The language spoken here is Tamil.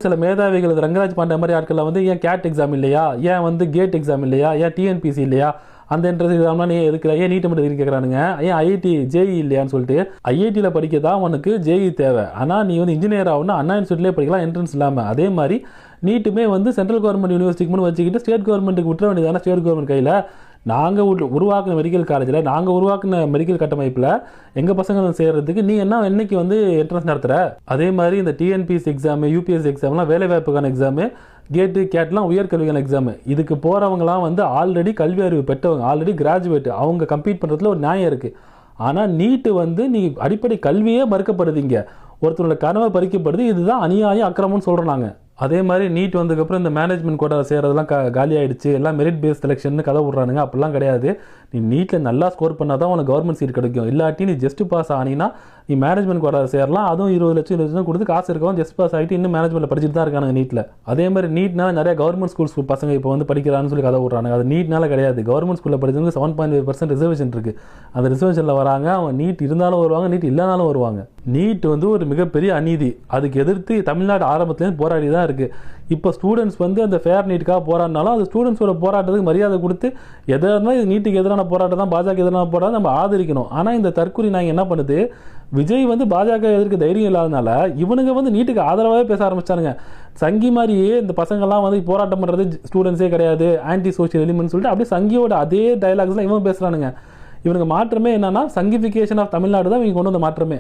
சில மேதாவிகள் ரங்கராஜ் பாண்டே மாதிரி ஆட்கள்லாம் வந்து ஏன் கேட் எக்ஸாம் இல்லையா, ஏன் வந்து கேட் எக்ஸாம் இல்லையா, ஏன் டிஎன்பிசி இல்லையா, அந்த என்ட்ரன்ஸ் எக்ஸாம்லாம் நீ எதுக்குற, ஏன் நீட் மட்டும் கேட்குறானுங்க, ஏன் ஐஐடி ஜேஇ இல்லையான்னு சொல்லிட்டு. ஐஐடியில் படிக்க தான் உனக்கு ஜேஇ தேவை. ஆனால் நீ வந்து இன்ஜினியர் ஆகணும்னா அண்ணா யூனிவர்சிட்டிலே படிக்கலாம் என்ட்ரன்ஸ் இல்லாமல். அதே மாதிரி நீட்டுமே வந்து சென்ட்ரல் கவர்மெண்ட் யூனிவர்சிட்டிக்கு வச்சுக்கிட்டு ஸ்டேட் கவர்மெண்ட்டுக்கு விட்டுற வேண்டியதான. ஸ்டேட் கவர்மெண்ட் கையில் நாங்கள் உருவாக்குன மெடிக்கல் காலேஜில் நாங்கள் உருவாக்குன மெடிக்கல் கட்டமைப்பில் எங்கள் பசங்க சேர்றதுக்கு நீ என்னைக்கு வந்து என்ட்ரன்ஸ் நடத்துகிற. அதே மாதிரி இந்த டிஎன்பிஎஸ்சி எக்ஸாமு, யூபிஎஸ்சி எக்ஸாம்லாம் வேலைவாய்ப்புக்கான எக்ஸாமு, கேட்டு கேட்லாம் உயர்கல்விக்கான எக்ஸாமு. இதுக்கு போகிறவங்களாம் வந்து ஆல்ரெடி கல்வி அறிவு பெற்றவங்க, ஆல்ரெடி கிராஜுவேட், அவங்க கம்பீட் பண்ணுறதுல ஒரு நியாயம் இருக்குது. ஆனால் நீட்டு வந்து நீ அடிப்படை கல்வியே மறுக்கப்படுதுங்க, ஒருத்தரோட கனவை பறிக்கப்படுது. இதுதான் அநியாயம், அக்கிரமம்னு சொல்கிறோம் நாங்கள். அதே மாதிரி நீட் வந்ததுக்கப்புறம் இந்த மேனேஜ்மெண்ட் கோட்டா சேர்றதெல்லாம் காலி ஆகிடுச்சு, எல்லாம் மெரிட் பேஸ் செலெக்ஷன் கதை விட்றானுங்க. அப்படிலாம் கிடையாது. நீ நீட்டில் நல்லா ஸ்கோர் பண்ணால் தான் உனக்கு கவர்மெண்ட் சீட் கிடைக்கும். இல்லாட்டி நீ ஜஸ்ட் பாஸ் ஆனினா நீ மேனேஜ்மெண்ட் கோட்டா சேரலாம். அதுவும் 20 லட்சம் 20 லட்சம் கொடுத்து காசு இருக்கவும் ஜஸ்ட் பாஸ் ஆகிட்டு இன்னும் மேனேஜ்மெண்ட்டில் படிச்சுட்டு தான் இருக்காங்க நீட்டில். அதே மாதிரி நீட்னால நிறைய கவர்மெண்ட் ஸ்கூல்ஸ் பசங்க இப்போ வந்து படிக்கிறான்னு சொல்லி கதை விட்றாங்க. அது நீட்னால கிடையாது. கவர்மெண்ட் ஸ்கூலில் படிச்சவங்க 7.5% ரிசர்வேஷன் இருக்குது. அந்த ரிசர்வேஷனில் வராங்க. அவங்க நீட் இருந்தாலும் வருவாங்க, நீட் இல்லைனாலும் வருவாங்க. நீட் வந்து ஒரு மிகப்பெரிய அநீதி. அதுக்கு எதிர்த்து தமிழ்நாடு ஆரம்பத்துலேருந்து போராடி தான் இருக்குது. இப்போ ஸ்டூடெண்ட்ஸ் வந்து அந்த ஃபேர் நீட்டுக்காக போராடினாலும் அது ஸ்டூடெண்ட்ஸோட போராட்டத்துக்கு மரியாதை கொடுத்து எதாக இருந்தால் இது நீட்டுக்கு எதிரான போராட்டம் தான், பாஜக எதிரான போராட்டம் நம்ம ஆதரிக்கணும். ஆனால் இந்த தற்கொலை நாங்கள் என்ன பண்ணுது, விஜய் வந்து பாஜக எதிர்க்க தைரியம் இல்லாதனால இவனுங்க வந்து நீட்டுக்கு ஆதரவாகவே பேச ஆரம்பிச்சானுங்க. சங்கி மாதிரியே இந்த பசங்கள்லாம் வந்து போராட்டம் பண்ணுறது ஸ்டூடெண்ட்ஸே கிடையாது, ஆன்டி சோஷியல் எலிமெண்ட்னு சொல்லிட்டு அப்படியே சங்கியோட அதே டைலாக்ஸ்லாம் இவன் பேசுகிறானுங்க. இவனுக்கு மாற்றமே என்னன்னா சங்கிஃபிகேஷன் ஆஃப் தமிழ்நாடு தான் இவங்க கொண்டு வந்த மாற்றமே.